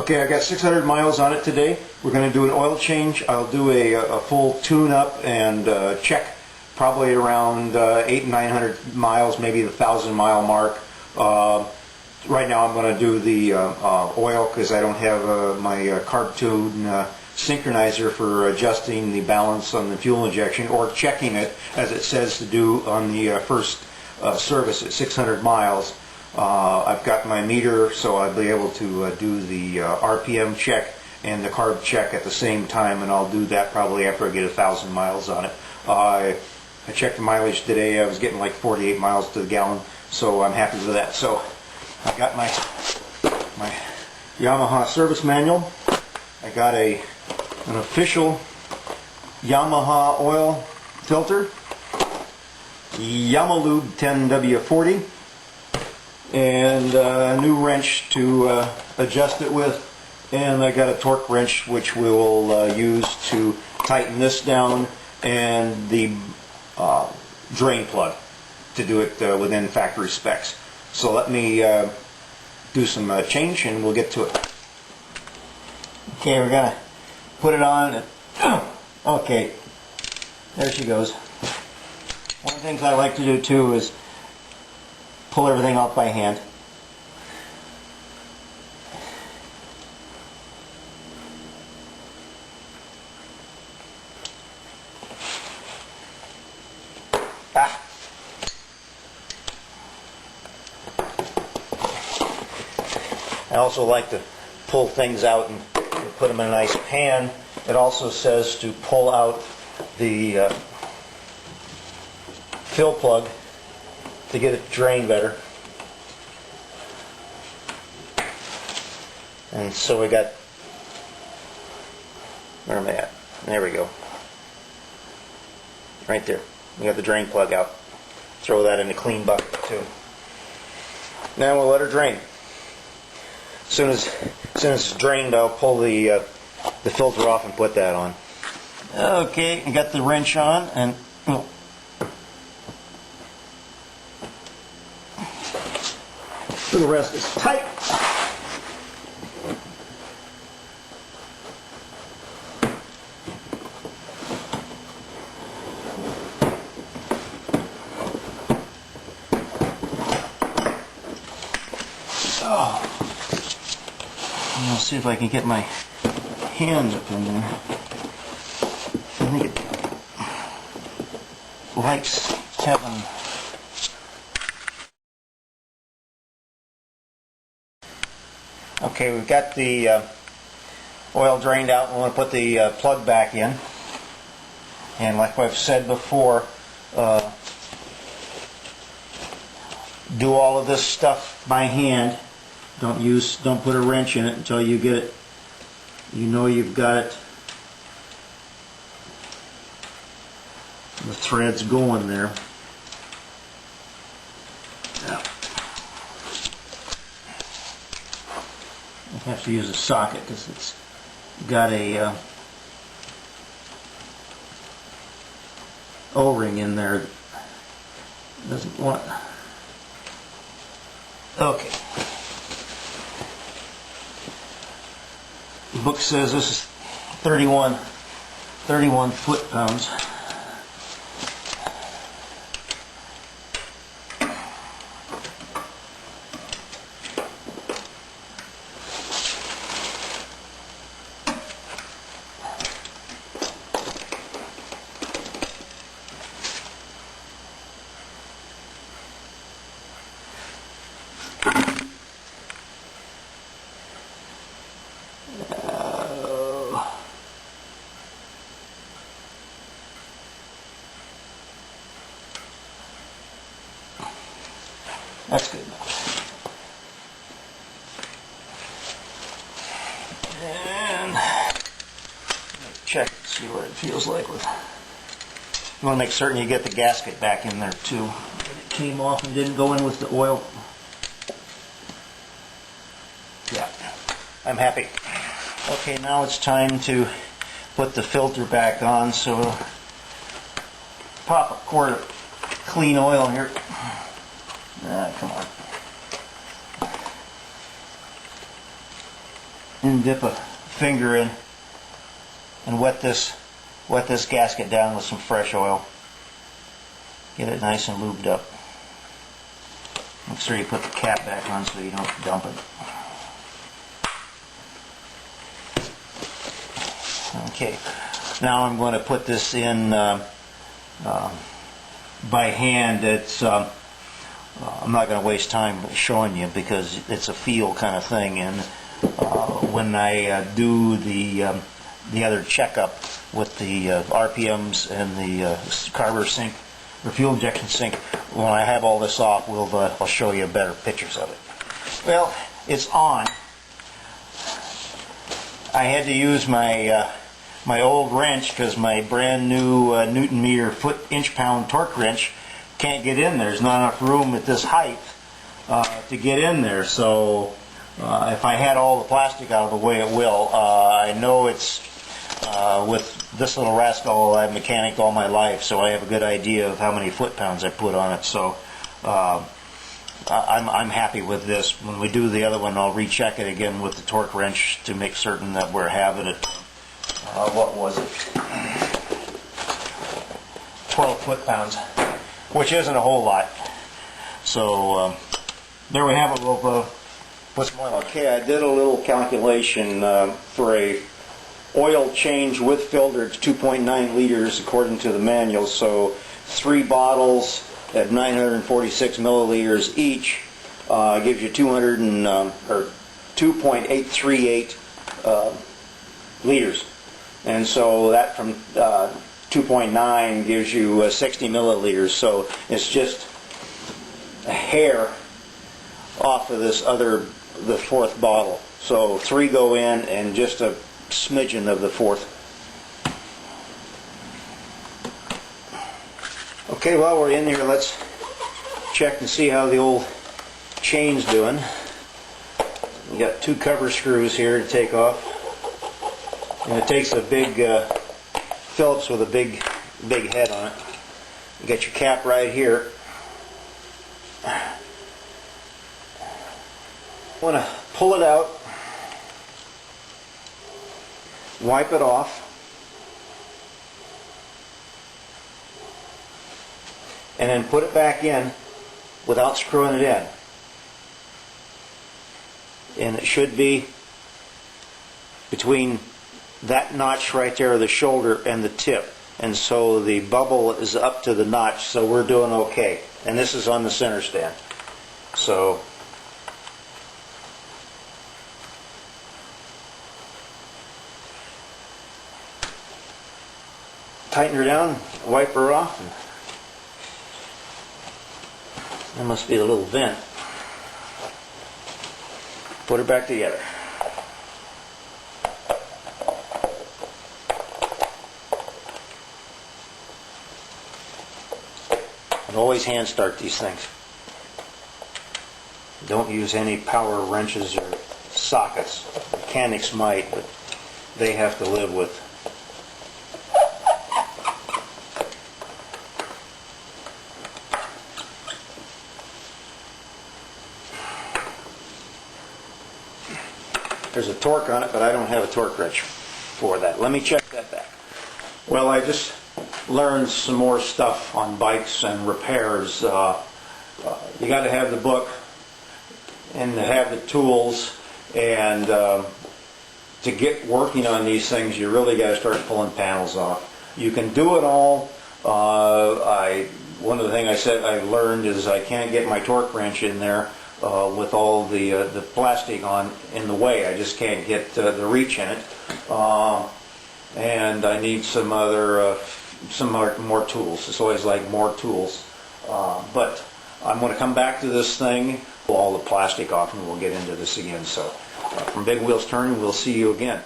Okay, I got 600 miles on it today. We're going to do an oil change. I'll do a full tune-up and check probably around 800-900 miles, maybe the 1,000-mile mark. Right now I'm going to do the oil because I don't have my carb tune synchronizer for adjusting the balance on the fuel injection or checking it as it says to do on the first service at 600 miles. I've got my meter, so I'll be able to do the RPM check and the carb check at the same time, and I'll do that probably after I get 1,000 miles on it. I checked the mileage today. I was getting like 48 miles to the gallon, so I'm happy with that. So I got my Yamaha service manual. I got an official Yamaha oil filter, Yamalube 10W40. And a new wrench to adjust it with, and I got a torque wrench which we will use to tighten this down, and the drain plug to do it within factory specs. So let me do some change and we'll get to it. Okay, we're gonna put it on and okay, there she goes. One of the things I like to do too is pull everything off by hand. I also like to pull things out and put them in a nice pan. It also says to pull out the fill plug to get it drain better. And so we got, where am I at? There we go. Right there. We got the drain plug out. Throw that in a clean bucket too. Now we'll let her drain. As soon as it's drained, I'll pull the filter off and put that on. Okay, I got the wrench on, and the rest is tight. Oh. I'll see if I can get my hands up in there. I think it likes having. Okay, we've got the oil drained out, and we're going to put the plug back in. And like I've said before, do all of this stuff by hand. Don't put a wrench in it until you get it. You know you've got it. The thread's going there. I have to use a socket because it's got a O-ring in there that doesn't want. Okay. The book says this is 31 foot-pounds. That's good enough. And check, see what it feels like with. You want to make certain you get the gasket back in there too. It came off and didn't go in with the oil. Yeah, I'm happy. Okay, now it's time to put the filter back on. So pop a quart of clean oil here. Come on. and dip a finger in and wet this gasket down with some fresh oil. Get it nice and lubed up. Make sure you put the cap back on so you don't dump it. Okay, now I'm going to put this in by hand. I'm not going to waste time showing you because it's a feel kind of thing, and when I do the other checkup with the RPMs and the carburetor sink or fuel injection sink, when I have all this off, I'll show you better pictures of it. Well, it's on. I had to use my old wrench because my brand new Newton meter foot inch-pound torque wrench can't get in there. There's not enough room at this height to get in there. So if I had all the plastic out of the way, it will. I know it's with this little rascal I've mechanicked all my life, so I have a good idea of how many foot-pounds I put on it. So I'm happy with this. When we do the other one, I'll recheck it again with the torque wrench to make certain that we're having it. What was it? 12 foot-pounds, which isn't a whole lot. So there we have it. What's more? Okay, I did a little calculation for a oil change with filter. It's 2.9 liters according to the manual. So 3 bottles at 946 milliliters each gives you 2.838 liters. And so that from 2.9 gives you 60 milliliters. So it's just a hair off of the 4th bottle. So 3 go in and just a smidgen of the 4th. Okay, while we're in here, let's check and see how the old chain's doing. We got 2 cover screws here to take off. And it takes a big Phillips with a big head on it. You got your cap right here. I want to pull it out, wipe it off, and then put it back in without screwing it in. And it should be between that notch right there, the shoulder and the tip, and so the bubble is up to the notch, so we're doing okay. And this is on the center stand. So tighten her down, wipe her off, and there must be a little vent. Put her back together. And always hand start these things. Don't use any power wrenches or sockets. Mechanics might, but they have to live with. There's a torque on it, but I don't have a torque wrench for that. Let me check that back. Well, I just learned some more stuff on bikes and repairs. You got to have the book and to have the tools, and to get working on these things, you really got to start pulling panels off. You can do it all. One of the things I learned is I can't get my torque wrench in there with all the plastic in the way. I just can't get the reach in it, and I need some more tools. It's always like more tools, but I'm going to come back to this thing, pull all the plastic off, and we'll get into this again. So from Big Wheels Turning, we'll see you again.